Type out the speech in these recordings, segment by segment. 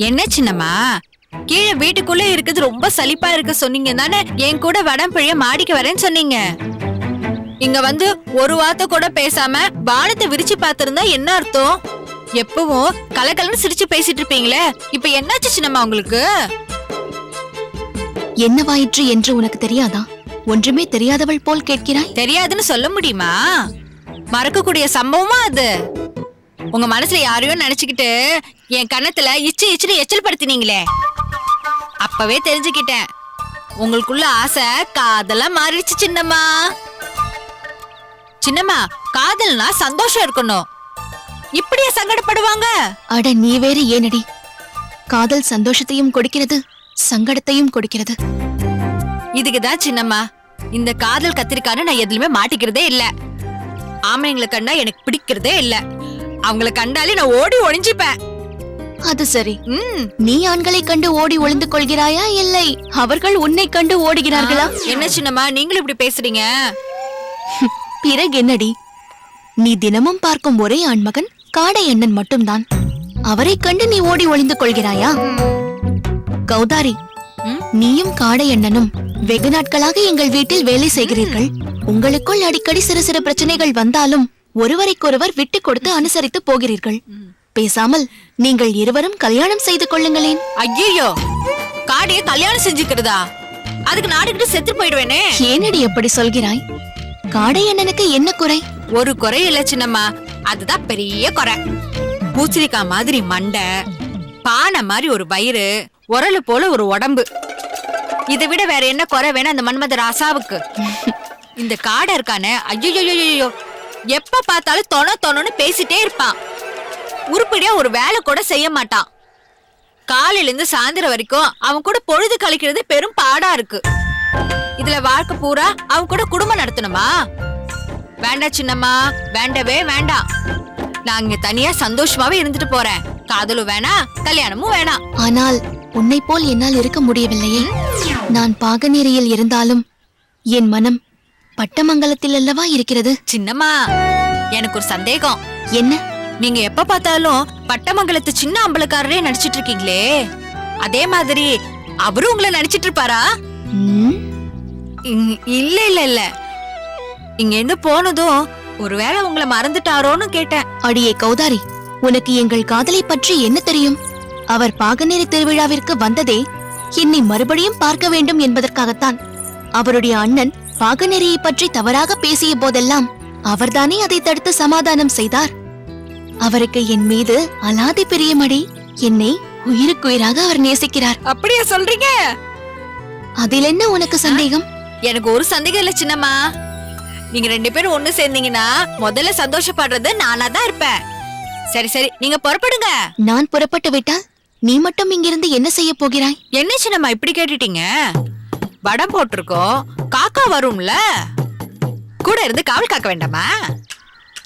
என்ன சின்னம்மா, கீழே வீட்டுக்குள்ள இருக்குது ரொம்ப சலிப்பா இருக்கு சொன்னீங்க தானே. என் கூட வடம்பிழைய மாடிக்கு வரேன்னு சொன்னீங்க. இங்க வந்து ஒரு வார்த்தை கூட பேசாம வானத்தை விரிச்சு பாத்திருந்தா என்ன அர்த்தம்? எப்பவும் கலகலன்னு சிரிச்சு பேசிட்டு இருப்பீங்களே, இப்ப என்னாச்சு சின்னம்மா உங்களுக்கு? என்னவாயிற்று என்று உனக்கு தெரியாதா? ஒன்றுமே தெரியாதவள் போல் கேட்கிறாய். தெரியாதுன்னு சொல்ல முடியுமா? மறக்கக்கூடிய சம்பவமா அது? உங்க மனசுல யாரையும் நினைச்சுக்கிட்டு என் கண்ணத்துல இச்சு இச்சுன்னு எச்சல் படுத்தினீங்களே, அப்பவே தெரிஞ்சுக்கிட்டேன் உங்களுக்குள்ள ஆசை காதலா மாறிடுச்சு சின்னம்மா. சின்னம்மா, காதல்னா சந்தோஷம் இருக்கணும், இப்படியே சங்கடப்படுவாங்க? அட நீ வேறு ஏனடி? காதல் சந்தோஷத்தையும் கொடுக்கிறது, சங்கடத்தையும் கொடுக்கிறது. இதுக்குதான் சின்னம்மா இந்த காதல் கத்திரிக்கான்னு நான் எதுலயுமே மாட்டிக்கிறதே இல்ல. ஆமைங்களை கண்டா எனக்கு பிடிக்கிறதே இல்ல, அவங்கள கண்டாலே நான் ஓடி ஒளிஞ்சுப்பேன். அது சரி, நீ ஆண்களை கண்டு ஓடி ஒளிந்து கொள்கிறாயா, இல்லை அவர்கள் உன்னை கண்டு ஓடுகிறார்களா? என்ன சின்னம்மா நீங்களும் இப்படி பேசுறீங்க? பிறகு என்னடி? நீ தினமும் பார்க்கும் ஒரே ஆண்மகன் காடை அண்ணன் மட்டும்தான். அவரை கண்டு நீ ஓடி ஒளிந்து கொள்கிறாயா? கௌதாரி, நீயும் காடை அண்ணனும் வெகு நாட்களாக எங்கள் வீட்டில் வேலை செய்கிறீர்கள். உங்களுக்குள் அடிக்கடி சிறு சிறு பிரச்சனைகள் வந்தாலும் ஒருவரைக்கொருவர் விட்டு கொடுத்து அனுசரித்து போகிறீர்கள். பேசாமல் நீங்கள் இருவரும் கல்யாணம் செய்து கொள்ளுங்களேன். ஐயோ, காடையை கல்யாணம் செஞ்சுக்கிறதா? அதுக்கு நாடுகிட்டு செத்து போயிடுவேனே. ஏனடி எப்படி சொல்கிறாய்? காடை அண்ணனுக்கு என்ன குறை? ஒரு குறை இல்ல சின்னம்மா, அதுதான் பெரிய குறை. பூச்சரிக்காய் மாதிரி மண்டை, பானை மாதிரி ஒரு வயிறு, உரலு போல ஒரு உடம்பு. இதை விட வேற என்ன குறை வேணும் அந்த மன்மத ராசாவுக்கு? இந்த காடை இருக்கானே, ஐயோ, எப்ப பார்த்தாலும் தொணன்னு பேசிட்டே இருப்பான். உருப்படியா ஒரு வேலை கூட செய்ய மாட்டான். காலையில இருந்து சாயந்தரம் வரைக்கும் அவன் கூட பொழுது கழிக்கிறது பெரும் பாடா இருக்கு. இதுல வாழ்க்கை பூரா அவன் கூட குடும்பம் நடத்தணுமா? வேண்டாம் சின்னம்மா, வேண்டவே வேண்டாம். நான் இங்க தனியா சந்தோஷமாவே இருந்துட்டு போறேன். காதலும் வேணாம், கல்யாணமும் வேணாம். ஆனால் உன்னை போல் என்னால் இருக்க முடியவில்லையே. நான் பாகநேரியில் இருந்தாலும் என் மனம் பட்டமங்கலத்தில் அல்லவா இருக்கிறது. சின்னம்மா, எனக்கு ஒரு சந்தேகம். என்ன? நீங்க எப்ப பார்த்தாலும் பட்டமங்கலத்து சின்ன அம்பலக்காரரே நடிச்சிட்டு இருக்கீங்களே, அதே மாதிரி அவரும் உங்களை நடிச்சிட்டு இருப்பாரா? இல்ல இல்ல இல்ல, இங்க இருந்து போனதும் ஒருவேளை உங்களை மறந்துட்டாரோன்னு கேட்டேன். அடியே கௌதாரி, உனக்கு எங்கள் காதலை பற்றி என்ன தெரியும்? அவர் பாகநேரி திருவிழாவிற்கு வந்ததே என்னை மறுபடியும் பார்க்க வேண்டும் என்பதற்காகத்தான். அவருடைய அண்ணன் பாகநேரியை பற்றி தவறாக பேசிய போதெல்லாம் அவர்தானே அதை தடுத்து சமாதானம் செய்தார். அவருக்கு என் மீது அலாதி பிரியமடி. என்னை உயிருக்குயிராக அவர் நேசிக்கிறார். அப்படியே சொல்றீங்க? அதில் என்ன உனக்கு சந்தேகம்? எனக்கு ஒரு சந்தேகம் இல்ல சின்னம்மா. நீங்க ரெண்டு பேரும் ஒண்ணு சேர்ந்தீங்கன்னா முதல்ல சந்தோஷப்படுறது நானா தான் இருப்பேன். சரி சரி, நீங்க புறப்படுங்க. நான் புறப்பட்டு விட்டால் நீ மட்டும் இங்கிருந்து என்ன செய்ய போகிறாய்? என்ன சின்னம்மா இப்படி கேட்டுட்டீங்க? வடம் போட்டிருக்கோம், காக்கா வரும்ல, கூட இருந்து காவல் காக்க வேண்டாமா?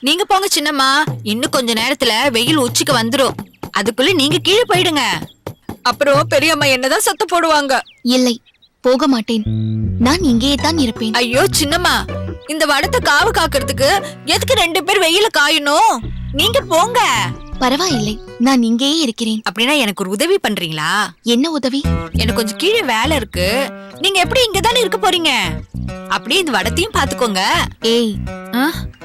நீங்க போங்க சின்னம்மா, இன்னும் கொஞ்ச நேரத்துல வெயில் உச்சிக்கு வந்துரும். அதுக்குள்ள நீங்க கீழே போயிடுங்க. அப்புறம் பெரியம்மா என்னதான் சத்தம் போடுவாங்க. இல்லை, போக மாட்டேன். நான் இங்கேயே தான் இருப்பேன். ஐயோ சின்னம்மா, இந்த வடத்தை காவு காக்கிறதுக்கு எதுக்கு ரெண்டு பேர் வெயில காயணும்? நீங்க போங்க. பரவாயில்லை, நான் இங்கேயே இருக்கிறேன். அப்படின்னா எனக்கு ஒரு உதவி பண்றீங்களா? என்ன உதவி? எனக்கு கொஞ்சம் கீழே வேலை இருக்கு. நீங்க எப்படி இங்கதானே இருக்க போறீங்க? அப்படியே இந்த வடத்தையும் பாத்துக்கோங்க. ஏய்,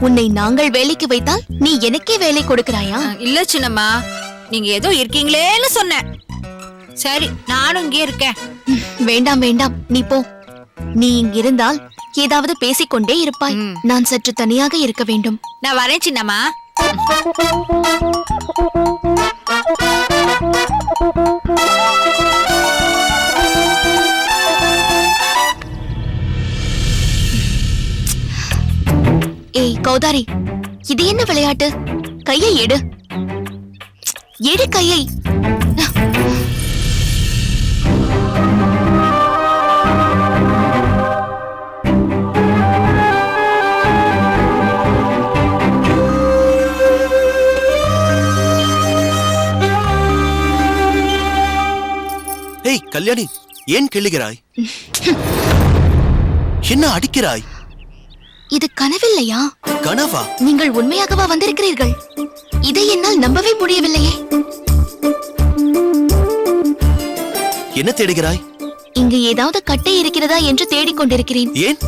உன்னை நாங்கள் வேலைக்கு வைத்தால் நீ எனக்கே வேலை கொடுக்கிறாயா? இல்ல சின்னம்மா, நீங்க ஏதோ இருக்கீங்களேன்னு சொன்னேன். சரி, நானும் இங்கே இருக்கேன். வேண்டாம் வேண்டாம், நீ போ. நீ இங்கிருந்தால் ஏதாவது பேசிக்கொண்டே இருப்பாய். நான் சற்று தனியாக இருக்க வேண்டும். நான் வரேன் சின்னம்மா. ஏய் கௌதாரி, இது என்ன விளையாட்டு? கையை எடு, எடு கையை. ஏய் கல்யாணி, ஏன் கிள்ளுகிறாய்? என்ன அடிக்கிறாய்? இது கனவில்லையா? கனவா? நீங்கள் உண்மையாகவா வந்திருக்கிறீர்கள்? இதை என்னால் நம்பவே முடியவில்லையே. என்ன தேடுகிறாய்? இங்கு ஏதாவது கட்டை இருக்கிறதா என்று தேடிக் கொண்டிருக்கிறேன். ஏன்?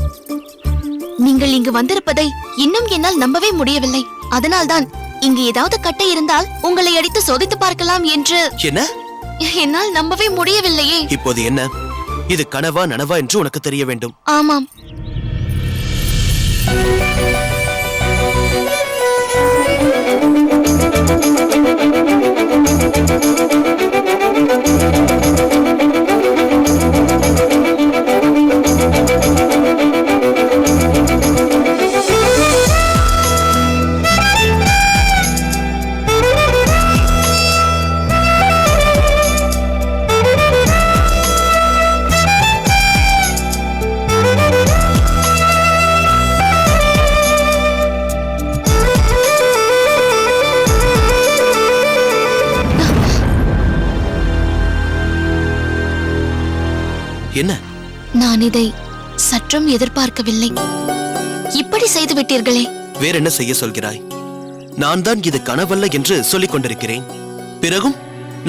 நீங்கள் இங்கு வந்திருப்பதை இன்னும் என்னால் நம்பவே முடியவில்லை. அதனால்தான் இங்கு ஏதாவது கட்டை இருந்தால் உங்களை அடித்து சோதித்து பார்க்கலாம் என்று. என்ன? என்னால் நம்பவே முடியவில்லையே. இப்போது என்ன? இது கனவா நனவா என்று உனக்கு தெரிய வேண்டும். ஆமாம். என்ன? நான் இதை சற்றும் எதிர்பார்க்கவில்லை. இப்படி செய்து விட்டீர்களே. வேற என்ன செய்ய சொல்கிறாய்? நான் தான் இது கனவல்ல என்று சொல்லிக் கொண்டிருக்கிறேன். பிறகும்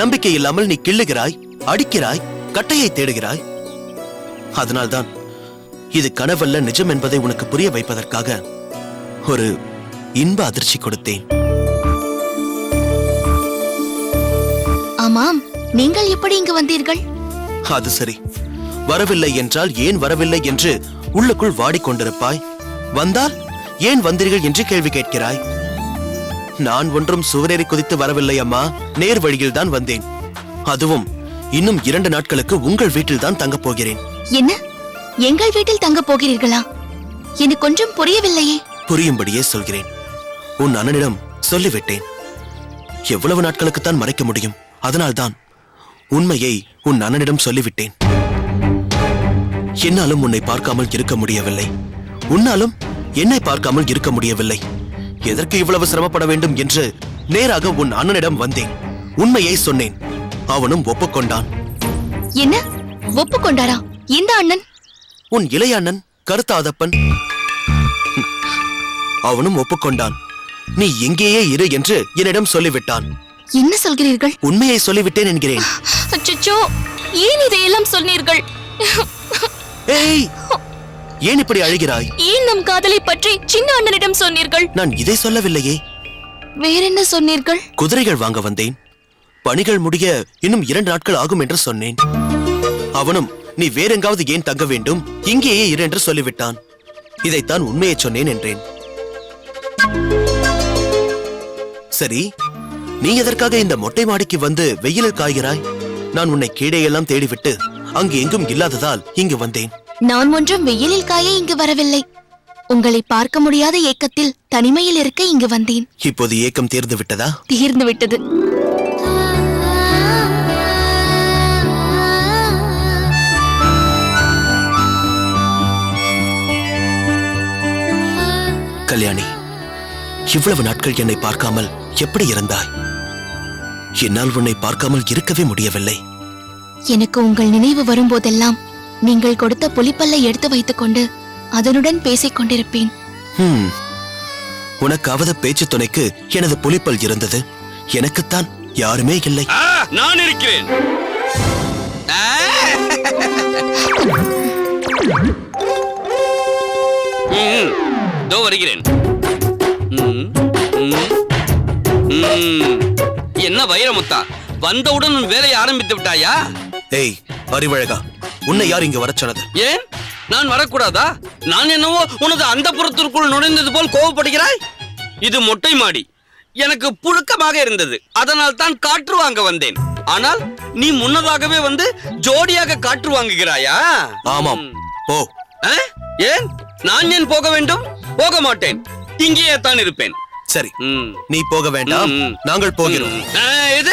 நம்பிக்கை இல்லாமல் நீ கிள்ளுகிறாய், அடிக்கிறாய், கட்டையை தேடுகிறாய். அதனால்தான் இது கனவல்ல நிஜம் என்பதை உனக்கு புரிய வைப்பதற்காக ஒரு இன்ப அதிர்ச்சி கொடுத்தேன். ஆமாம், நீங்கள் எப்படி இங்கு வந்தீர்கள்? அது சரி, வரவில்லை என்றால் ஏன் வரவில்லை என்று உள்ளுக்குள் வாடிக்கொண்டிருப்பாய். வந்தால் ஏன் வந்தீர்கள் என்று கேள்வி கேட்கிறாய். நான் ஒன்றும் சுவரேறி குதித்து வரவில்லை அம்மா, நேர் வழியில் தான் வந்தேன். அதுவும் இன்னும் 2 நாட்களுக்கு உங்கள் வீட்டில் தான் தங்கப் போகிறேன். என்ன, எங்கள் வீட்டில் தங்க போகிறீர்களா? எனக்கு கொஞ்சம் புரியவில்லையே. புரியும்படியே சொல்கிறேன். உன் அண்ணனிடம் சொல்லிவிட்டேன். எவ்வளவு நாட்களுக்குத்தான் மறைக்க முடியும்? அதனால்தான் உண்மையை உன் அண்ணனிடம் சொல்லிவிட்டேன். என்னாலும் உன்னை பார்க்காமல் இருக்க முடியவில்லை, உன்னாலும் என்னை பார்க்காமல் இருக்க முடியவில்லை. எதற்கு இவ்வளவு சிரமப்பட வேண்டும் என்று நேராக உன் அண்ணனிடம் வந்தேன். உண்மையை சொன்னேன். அவனும் ஒப்புக்கொண்டான். என்ன, ஒப்புக்கொண்டாரா? இந்த அண்ணன்? உன் இளைய அண்ணன் கருத்தாதப்பன். அவனும் ஒப்புக்கொண்டான். நீ எங்கேயே இரு என்று என்னிடம் சொல்லிவிட்டான். என்ன சொல்கிறீர்கள்? உண்மையை சொல்லிவிட்டேன் என்கிறேன். அச்சச்சோ, ஏன் இதையெல்லாம் சொன்னீர்கள்? ஏய், ஏன் இப்படி அழுகிறாய்? ஏன் நம் காதலை பற்றி சின்ன அண்ணனிடம் சொன்னீர்கள்? நான் இதை சொல்லவில்லையே. வேறென்ன சொன்னீர்கள்? குதிரைகள் வாங்க வந்தேன். பணிகள் முடிய இன்னும் 2 நாட்கள் ஆகும் என்று சொன்னேன். அவனும் நீ வேறெங்காவது ஏன் தங்க வேண்டும், இங்கேயே இரு என்று சொல்லிவிட்டான். இதைத்தான் உண்மையை சொன்னேன் என்றேன். சரி, நீ எதற்காக இந்த மொட்டை மாடிக்கு வந்து வெயிலில் காய்கிறாய்? நான் உன்னை கீழே எல்லாம் தேடிவிட்டு அங்கு எங்கும் இல்லாததால் இங்கு வந்தேன். நான் ஒன்றும் வெயிலில் காய இங்கு வரவில்லை. உங்களை பார்க்க முடியாத ஏக்கத்தில் தனிமையில் இருக்க இங்கு வந்தேன். இப்போது ஏக்கம் தீர்ந்து விட்டதா? தீர்ந்து விட்டது. கல்யாணி, இவ்வளவு நாட்கள் என்னை பார்க்காமல் எப்படி இருந்தாய்? என்னால் உன்னை பார்க்காமல் இருக்கவே முடியவில்லை. எனக்கு உங்கள் நினைவு வரும்போதெல்லாம் நீங்கள் கொடுத்த புலிப்பல்லை எடுத்து வைத்துக் கொண்டு அதனுடன் பேசிக் கொண்டிருப்பேன். உனக்காவது பேச்சு துணைக்கு எனது புலிப்பல் இருந்தது. எனக்குத்தான் யாருமே இல்லை. நான் இருக்கிறேன். தோ வருகிறேன். என்ன வைரமுத்தா, வந்தவுடன் வேலையை ஆரம்பித்து விட்டாயா? ஏய் அறிவழகா, உன்னை யார் இங்க வரச் சொன்னது? ஏன் நான் வரக்கூடாதா? நான் என்னவோ உனது அந்த புறத்திற்குள் நுழைந்தது போல் கோபப்படுகிறாய்? இது மொட்டை மாடி, எனக்கு புழுக்கமாக இருந்தது. அதனால் தான் காற்று வாங்க வந்தேன். ஆனால் நீ முன்னதாகவே வந்து ஜோடியாக காற்று வாங்குகிறாயா? ஆமாம், போ. ஏன் நான் ஏன் போக வேண்டும்? போக மாட்டேன், இங்கேயே தான் இருப்பேன். சரி, நீ போக வேண்டாம், நாங்கள் போகிறோம்.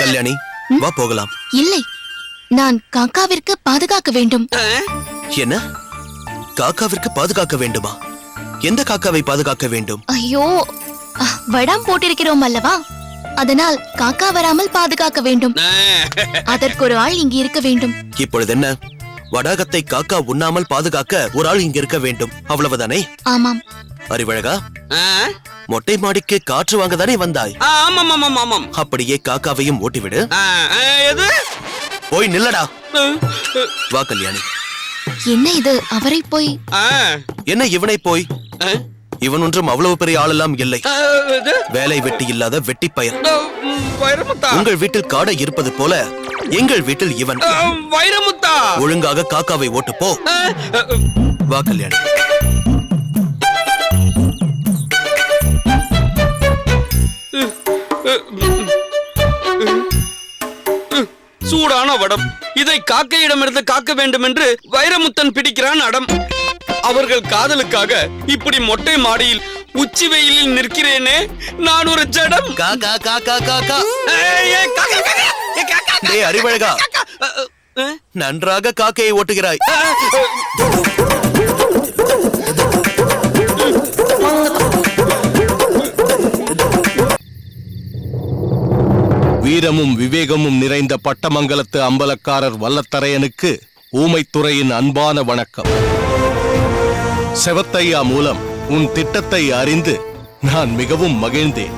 கல்யாணி, வா போகலாம். இல்லை, நான் காக்காவிற்கு பாதுகாக்க வேண்டும். என்ன, காக்காவிற்கு பாதுகாக்க வேண்டுமா? எந்த காக்காவை பாதுகாக்க வேண்டும்? ஐயோ, வடம் போட்டிருக்கிறோம் அல்லவா, அதனால் காக்கா வராமல் பாதுகாக்க வேண்டும். அதற்கு ஒரு ஆள் இங்கு இருக்க வேண்டும். இப்பொழுது என்ன, வடாகத்தை காக்கா உண்ணாமல் பாதுகாக்க ஒரு ஆள் இங்க இருக்க வேண்டும், அவ்வளவுதானே? ஆமாம். அறிவழகா, மொட்டை மாடிக்கு காற்று வாங்கதானே வந்தாய்? ஆமாம். அப்படியே காக்காவையும் ஓட்டிவிடு. போய் நில்லடா. வா கல்யாணி. என்ன இது? அவரை போய் ஆ, என்ன இவனை போய்? ஆ, இவன் ஒன்றும் அவ்வளவு பெரிய ஆளெல்லாம் இல்லை. ஆ, இது, வேலை வெட்டி இல்லாத வெட்டி பையன். வைரமுத்தா, உங்கள் வீட்டில் காடை இருப்பது போல எங்கள் வீட்டில் இவன். வைரமுத்தா. ஒழுங்காக காக்காவை ஓட்டு போ. ஆ, வா கல்யாணி. சூடான வடம். இதை காக்கையிடமிருந்து காக்க வேண்டும் என்று வைரமுத்தன் பிடிக்கிறான் அடம். அவர்கள் காதலுக்காக இப்படி மொட்டை மாடியில் உச்சி வெயிலில் நிற்கிறேனே, நான் ஒரு ஜடம். காக்கா காக்கா காக்கா. ஏய், ஏய், காக்கா, காக்கா, ஏய், காக்கா, டேய் அறிவழகா, காக்கா. நன்றாக காக்கையை ஓட்டுகிறாய். வீரமும் விவேகமும் நிறைந்த பட்டமங்கலத்து அம்பலக்காரர் வல்லத்தரையனுக்கு ஊமைத்துறையின் அன்பான வணக்கம். செவத்தையா மூலம் உன் திட்டத்தை அறிந்து நான் மிகவும் மகிழ்ந்தேன்.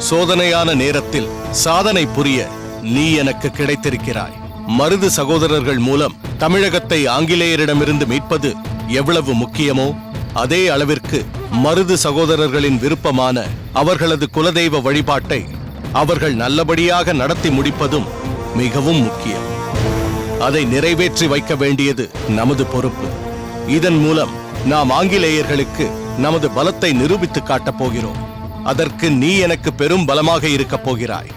சோதனையான நேரத்தில் சாதனை புரிய நீ எனக்கு கிடைத்திருக்கிறாய். மருது சகோதரர்கள் மூலம் தமிழகத்தை ஆங்கிலேயரிடமிருந்து மீட்பது எவ்வளவு முக்கியமோ அதே அளவிற்கு மருது சகோதரர்களின் விருப்பமான அவர்களது குலதெய்வ வழிபாட்டை அவர்கள் நல்லபடியாக நடத்தி முடிப்பதும் மிகவும் முக்கியம். அதை நிறைவேற்றி வைக்க வேண்டியது நமது பொறுப்பு. இதன் மூலம் நாம் ஆங்கிலேயர்களுக்கு நமது பலத்தை நிரூபித்து காட்டப் போகிறோம். அதற்கு நீ எனக்கு பெரும் பலமாக இருக்கப் போகிறாய்.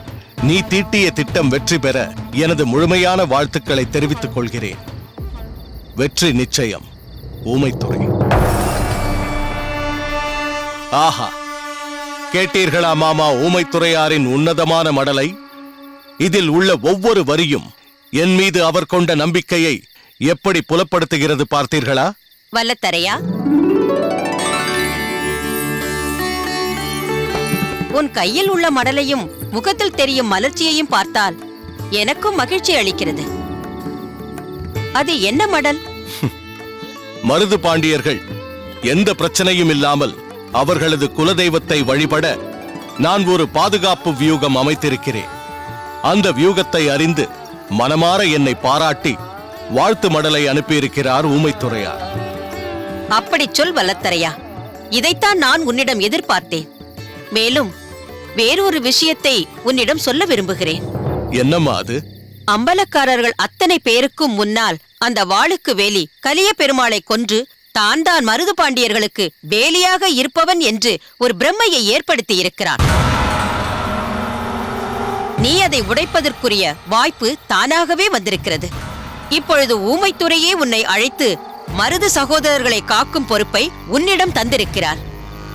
நீ தீட்டிய திட்டம் வெற்றி பெற எனது முழுமையான வாழ்த்துக்களை தெரிவித்துக் கொள்கிறேன். வெற்றி நிச்சயம். ஊமைத்துறை. ஆஹா, கேட்டீர்களா மாமா ஊமைத்துறையாரின் உன்னதமான மடலை? இதில் உள்ள ஒவ்வொரு வரியும் என் மீது அவர் கொண்ட நம்பிக்கையை எப்படி புலப்படுத்துகிறது பார்த்தீர்களா? வல்லத்தரையா, உன் கையில் உள்ள மடலையும் முகத்தில் தெரியும் மலர்ச்சியையும் பார்த்தால் எனக்கும் மகிழ்ச்சி அளிக்கிறது. அது என்ன மடல்? மருது பாண்டியர்கள் எந்த பிரச்சனையும் இல்லாமல் அவர்களது குலதெய்வத்தை வழிபட நான் ஒரு பாதுகாப்பு வியூகம் அமைத்திருக்கிறேன். அந்த வியூகத்தை அறிந்து மனமாற என்னை பாராட்டி வாழ்த்து மடலை அனுப்பியிருக்கிறார் ஊமைத்துறையார். அப்படி சொல் வல்லத்தரையா, இதைத்தான் நான் உன்னிடம் எதிர்பார்த்தேன். மேலும் வேறொரு விஷயத்தை உன்னிடம் சொல்ல விரும்புகிறேன். என்னம்மா அது? அம்பலக்காரர்கள் அத்தனை பேருக்கும் முன்னால் அந்த வாளுக்கு வேலி கலிய பெருமாளை கொன்று தான் மருது பாண்டியர்களுக்கு வேலியாக இருப்பவன் என்று ஒரு பிரம்மையை ஏற்படுத்தி இருக்கிறான். நீ அதை உடைப்பதற்குரிய வாய்ப்பு தானாகவே வந்திருக்கிறது. இப்பொழுது ஊமைத்துறையே உன்னை அழைத்து மருது சகோதரர்களை காக்கும் பொறுப்பை உன்னிடம் தந்திருக்கிறார்.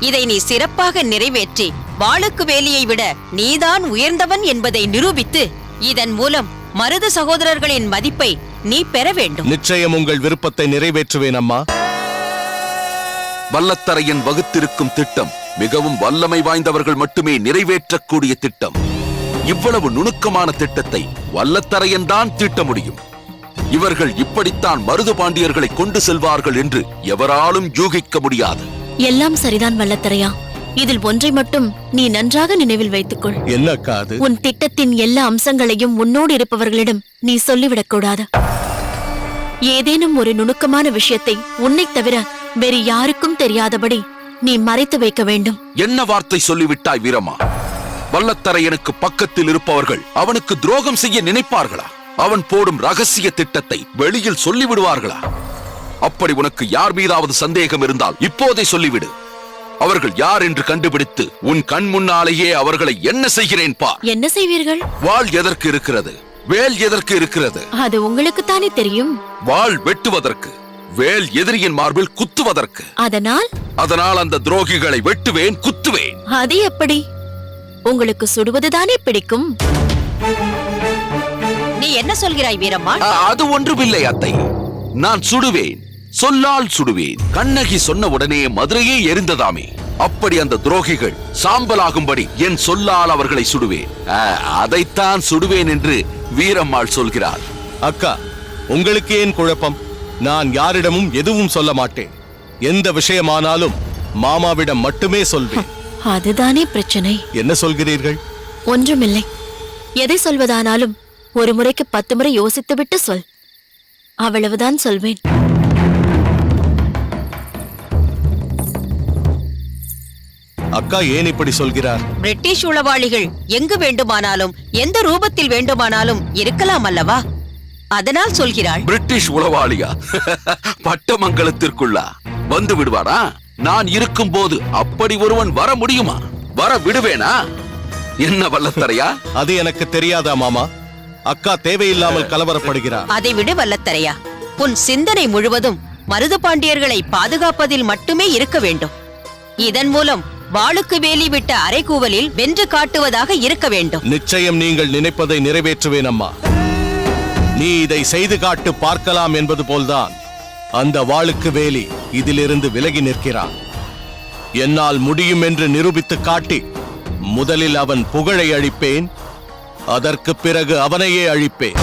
இதை நீ சிறப்பாக நிறைவேற்றி வாளுக்கு வேலியை விட நீதான் உயர்ந்தவன் என்பதை நிரூபித்து இதன் மூலம் மருது சகோதரர்களின் மதிப்பை நீ பெற வேண்டும். நிச்சயம் உங்கள் விருப்பத்தை நிறைவேற்றுவேன் அம்மா. வல்லத்தரையன் வகுத்திருக்கும் திட்டம் மிகவும் வல்லமை வாய்ந்தவர்கள் மட்டுமே நிறைவேற்றக்கூடிய திட்டம். இவ்வளவு நுணுக்கமான திட்டத்தை வல்லத்தரையன் தான் தீட்ட முடியும். இவர்கள் இப்படித்தான் மருது பாண்டியர்களை கொண்டு செல்வார்கள் என்று எவராலும் யூகிக்க முடியாது. எல்லாம் சரிதான் வல்லத்தரையா. இதில் ஒன்றை மட்டும் நீ நன்றாக நினைவில் வைத்துக்கொள். என்ன காது? உன் திட்டத்தின் எல்லா அம்சங்களையும் உன்னோடு இருப்பவர்களிடம் நீ சொல்லிவிடக் கூடாது. ஏதேனும் ஒரு நுணுக்கமான விஷயத்தை உன்னை தவிர வேறு யாருக்கும் தெரியாதபடி நீ மறைத்து வைக்க வேண்டும். என்ன வார்த்தை சொல்லிவிட்டாய் வீரமா? வல்லத்தரையனுக்கு பக்கத்தில் இருப்பவர்கள் அவனுக்கு துரோகம் செய்ய நினைப்பார்களா? அவன் போடும் ரகசிய திட்டத்தை வெளியில் சொல்லிவிடுவார்களா? அப்படி உனக்கு யார் மீதாவது சந்தேகம் இருந்தால் இப்போதே சொல்லிவிடு. அவர்கள் யார் என்று கண்டுபிடித்து உன் கண் முன்னாலேயே அவர்களை என்ன செய்கிறேன் பார். என்ன செய்வீர்கள்? வாள் எதற்கு இருக்கிறது? வேல் எதற்கு இருக்கிறது? அது உங்களுக்குத்தானே தெரியும். வாள் வெட்டுவதற்கு, வேல் எதிரியின் மார்பில் குத்துவதற்கு. அதனால் அந்த துரோகிகளை வெட்டுவேன், குத்துவேன். அது எப்படி? உங்களுக்கு சுடுவதுதானே பிடிக்கும். நீ என்ன சொல்கிறாய் வீரம்மா? அது ஒன்றுமில்லை அத்தை. நான் சுடுவேன், சொல்லால் சுடுவேன். கண்ணகி சொன்ன உடனே மதுரையே எரிந்ததாமே, அப்படி அந்த துரோகிகள் சாம்பலாகும்படி என் சொல்லால் அவர்களை சுடுவேன். அதைத்தான் சுடுவேன் என்று வீரம்மாள் சொல்கிறார். அக்கா, உங்களுக்கு ஏன் குழப்பம்? நான் யாரிடமும் எதுவும் சொல்ல மாட்டேன். எந்த விஷயமானாலும் மாமாவிடம் மட்டுமே சொல்வேன். அதுதானே பிரச்சனை. என்ன சொல்கிறீர்கள்? ஒன்றுமில்லை. எதை சொல்வதானாலும் ஒரு முறைக்கு 10 முறை யோசித்துவிட்டு சொல். அவ்வளவுதான் சொல்வேன். அக்கா ஏன் இப்படி சொல்கிறார்? பிரிட்டிஷ் உளவாளிகள் எங்கு வேண்டுமானாலும் எந்த ரூபத்தில் வேண்டுமானாலும் இருக்கலாம் அல்லவா? அதனால் சொல்கிறாள். பிரிட்டிஷ் உளவாளியா? பட்டமங்கலத்திற்குள்ளா வந்து விடுவாரா? நான் இருக்கும் போது அப்படி ஒருவன் வர முடியுமா? வர விடுவேனா? என்ன வல்லத்தரையா? அது எனக்கு தெரியாதா மாமா? அக்கா தேவையில்லாமல் கலவரப்படுகிறார். அதை விடு வல்லத்தரையா. உன் சிந்தனை முழுவதும் மருது பாண்டியர்களை பாதுகாப்பதில் மட்டுமே இருக்க வேண்டும். இதன் மூலம் வாளுக்கு வேலி விட்ட அரைக்கூவலில் வென்று காட்டுவதாக இருக்க வேண்டும். நிச்சயம் நீங்கள் நினைப்பதை நிறைவேற்றுவேன் அம்மா. நீ இதை செய்து காட்டு பார்க்கலாம் என்பது போல்தான் அந்த வாளுக்கு வேலி இதிலிருந்து விலகி நிற்கிறான். என்னால் முடியும் என்று நிரூபித்து காட்டி முதலில் அவன் புகழை அழிப்பேன், அதற்கு பிறகு அவனையே அழிப்பேன்.